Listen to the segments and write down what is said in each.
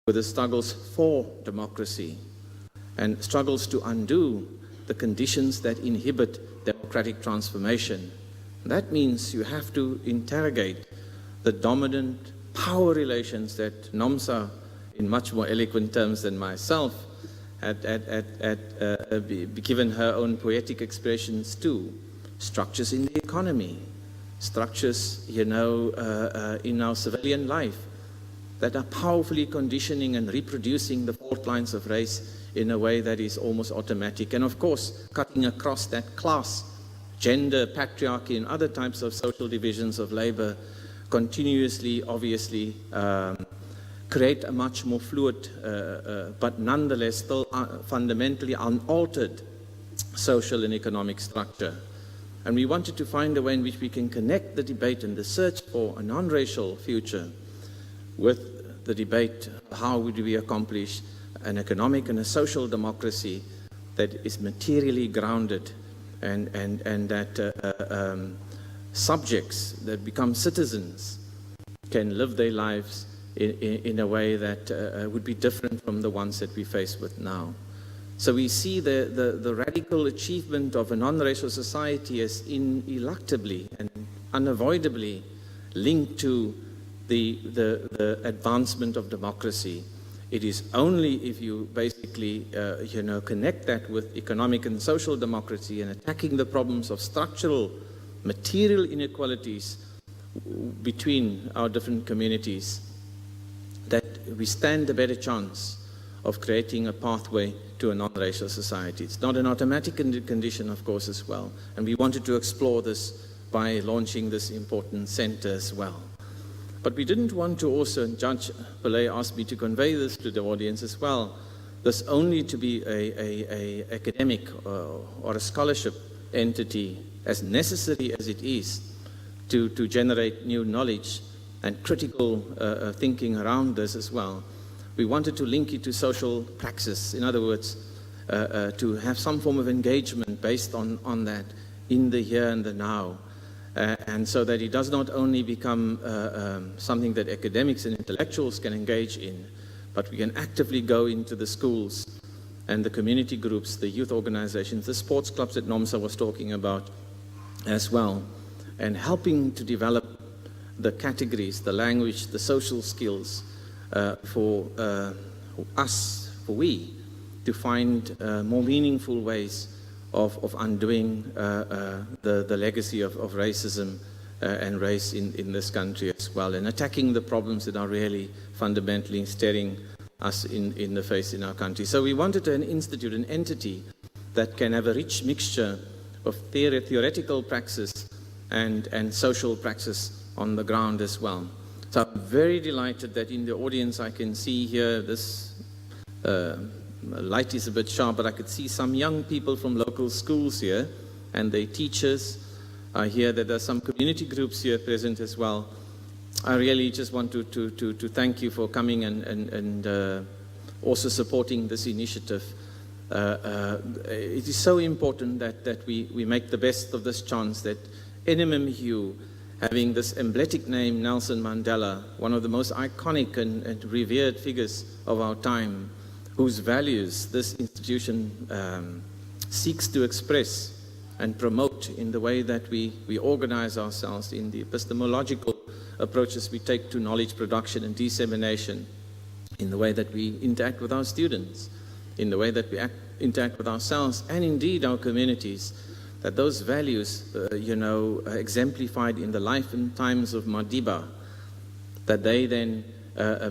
with the struggles for democracy and struggles to undo the conditions that inhibit democratic transformation. That means you have to interrogate the dominant power relations that Nomsa, in much more eloquent terms than myself, had given her own poetic expressions to. Structures in the economy, structures, in our civilian life that are powerfully conditioning and reproducing the fault lines of race in a way that is almost automatic. And of course, cutting across that class, gender, patriarchy, and other types of social divisions of labor continuously, obviously, create a much more fluid, but nonetheless still fundamentally unaltered social and economic structure. And we wanted to find a way in which we can connect the debate and the search for a non-racial future with the debate, how would we accomplish an economic and a social democracy that is materially grounded and that subjects that become citizens can live their lives in a way that would be different from the ones that we face with now. So we see the radical achievement of a non-racial society as ineluctably and unavoidably linked to the advancement of democracy. It is only if you basically connect that with economic and social democracy and attacking the problems of structural material inequalities between our different communities that we stand a better chance of creating a pathway to a non-racial society. It's not an automatic condition, of course, as well. And we wanted to explore this by launching this important center as well. But we didn't want to also, and Judge Pillay asked me to convey this to the audience as well, this only to be a academic or a scholarship entity, as necessary as it is to generate new knowledge and critical thinking around this as well. We wanted to link it to social praxis, in other words, to have some form of engagement based on that in the here and the now. And so that it does not only become something that academics and intellectuals can engage in, but we can actively go into the schools and the community groups, the youth organizations, the sports clubs that Nomsa was talking about as well, and helping to develop the categories, the language, the social skills for us, for we, to find more meaningful ways of undoing the legacy of racism and race in this country as well, and attacking the problems that are really fundamentally staring us in the face in our country. So we wanted an institute, an entity that can have a rich mixture of theoretical praxis and social praxis on the ground as well. So I'm very delighted that in the audience I can see here, this light is a bit sharp, but I could see some young people from local schools here, and their teachers are here. That there are some community groups here present as well. I really just want to thank you for coming and also supporting this initiative. It is so important that we make the best of this chance, that NMMU, having this emblematic name, Nelson Mandela, one of the most iconic and revered figures of our time, whose values this institution seeks to express and promote in the way that we organize ourselves, in the epistemological approaches we take to knowledge production and dissemination, in the way that we interact with our students, in the way that we interact with ourselves and indeed our communities, that those values, exemplified in the life and times of Madiba, that they then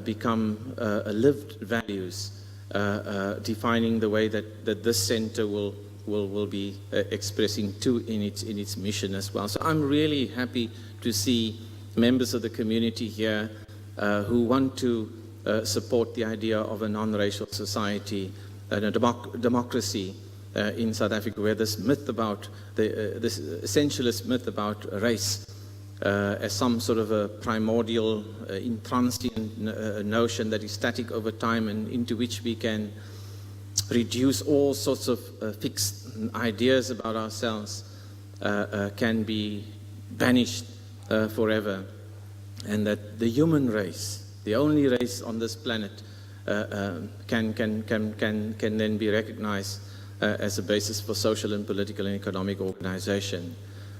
become lived values, defining the way that this center will be expressing too in its mission as well. So I'm really happy to see members of the community here who want to support the idea of a non-racial society and a democracy in South Africa, where this myth about this essentialist myth about race as some sort of a primordial, intransient notion that is static over time and into which we can reduce all sorts of fixed ideas about ourselves can be banished forever, and that the human race, the only race on this planet, can then be recognized as a basis for social and political and economic organization.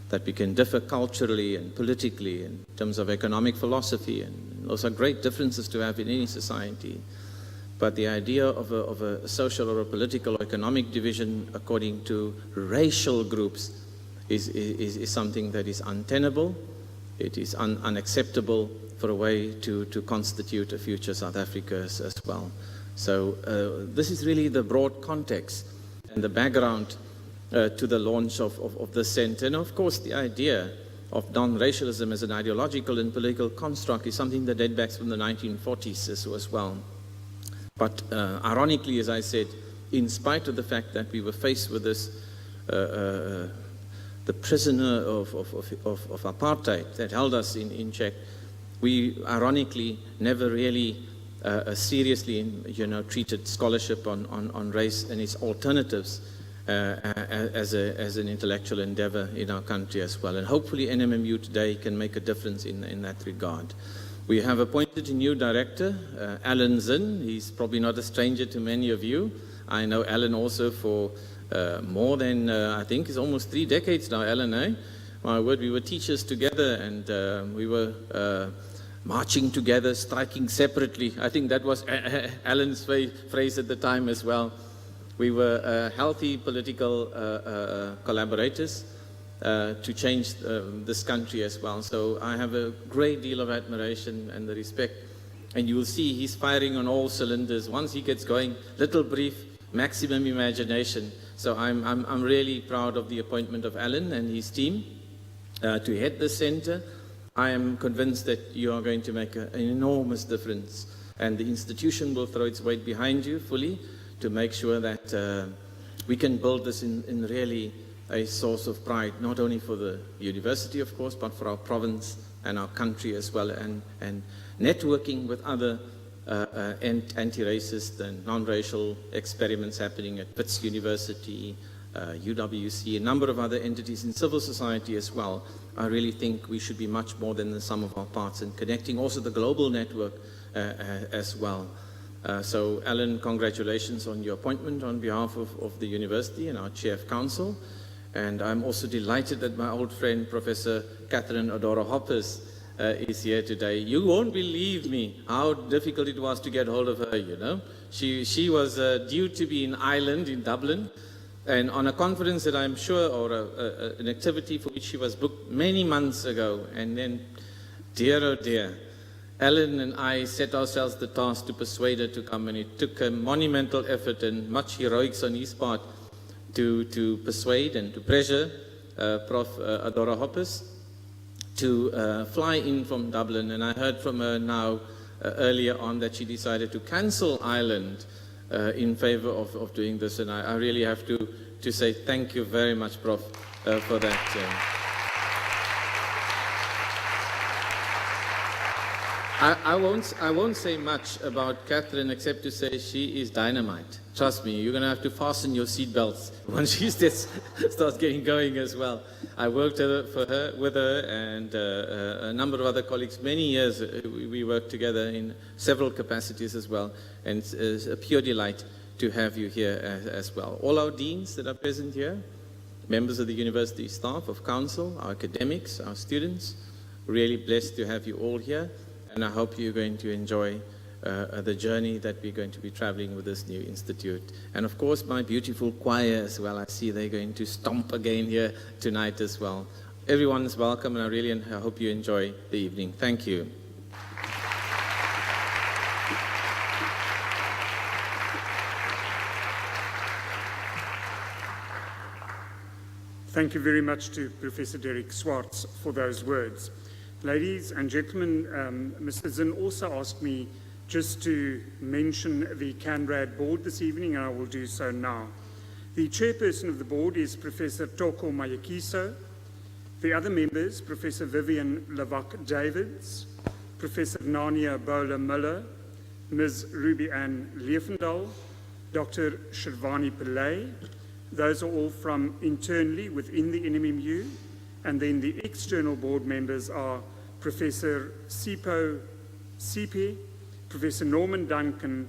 That we can differ culturally and politically in terms of economic philosophy, and those are great differences to have in any society. But the idea of a social or a political or economic division according to racial groups is something that is untenable. It is unacceptable for a way to constitute a future South Africa as well. So this is really the broad context and the background to the launch of the centre. And of course, the idea of non-racialism as an ideological and political construct is something that dates back from the 1940s as well. But ironically, as I said, in spite of the fact that we were faced with this, the prisoner of apartheid that held us in check, we ironically never really seriously, treated scholarship on race and its alternatives as an intellectual endeavor in our country as well. And hopefully NMMU today can make a difference in that regard. We have appointed a new director, Alan Zinn. He's probably not a stranger to many of you. I know Alan also for more than, I think it's almost 3 decades now, Alan, eh? My word, we were teachers together, and we were marching together, striking separately. I think that was Alan's phrase at the time as well. We were healthy political collaborators to change this country as well. So I have a great deal of admiration and the respect. And you will see he's firing on all cylinders. Once he gets going, little brief, maximum imagination. So I'm really proud of the appointment of Alan and his team to head the centre. I am convinced that you are going to make an enormous difference. And the institution will throw its weight behind you fully to make sure that we can build this in really a source of pride, not only for the university, of course, but for our province and our country as well, and networking with other anti-racist and non-racial experiments happening at Wits University, UWC, a number of other entities in civil society as well. I really think we should be much more than the sum of our parts, and connecting also the global network as well. So Alan, congratulations on your appointment on behalf of the university and our Chair of Council. And I'm also delighted that my old friend, Professor Catherine Odoro-Hoppers, is here today. You won't believe me how difficult it was to get hold of her, She was due to be in Ireland, in Dublin, and on a conference that I'm sure, or an activity for which she was booked many months ago. And then, dear oh dear, Alan and I set ourselves the task to persuade her to come, and it took a monumental effort and much heroics on his part to persuade and to pressure Prof. Odoro-Hoppers to fly in from Dublin. And I heard from her now earlier on that she decided to cancel Ireland in favor of doing this. And I really have to say thank you very much, Prof, for that. I won't say much about Catherine except to say she is dynamite. Trust me, you're going to have to fasten your seatbelts once she starts getting going as well. I worked with her and a number of other colleagues. Many years we worked together in several capacities as well. And it's a pure delight to have you here as well. All our deans that are present here, members of the university staff, of council, our academics, our students, really blessed to have you all here. And I hope you're going to enjoy the journey that we're going to be traveling with this new institute. And of course, my beautiful choir as well. I see they're going to stomp again here tonight as well. Everyone is welcome, and I hope you enjoy the evening. Thank you. Thank you very much to Professor Derek Swartz for those words. Ladies and gentlemen, Mr. Zinn also asked me just to mention the Canrad board this evening, and I will do so now. The chairperson of the board is Professor Toko Mayakiso. The other members, Professor Vivian Lavak-Davids, Professor Nania Bola-Miller, Ms. Ruby Ann Liefendal, Dr. Shirvani Pillay. Those are all from internally within the NMMU. And then the external board members are Professor Sipho Sipe, Professor Norman Duncan,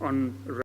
on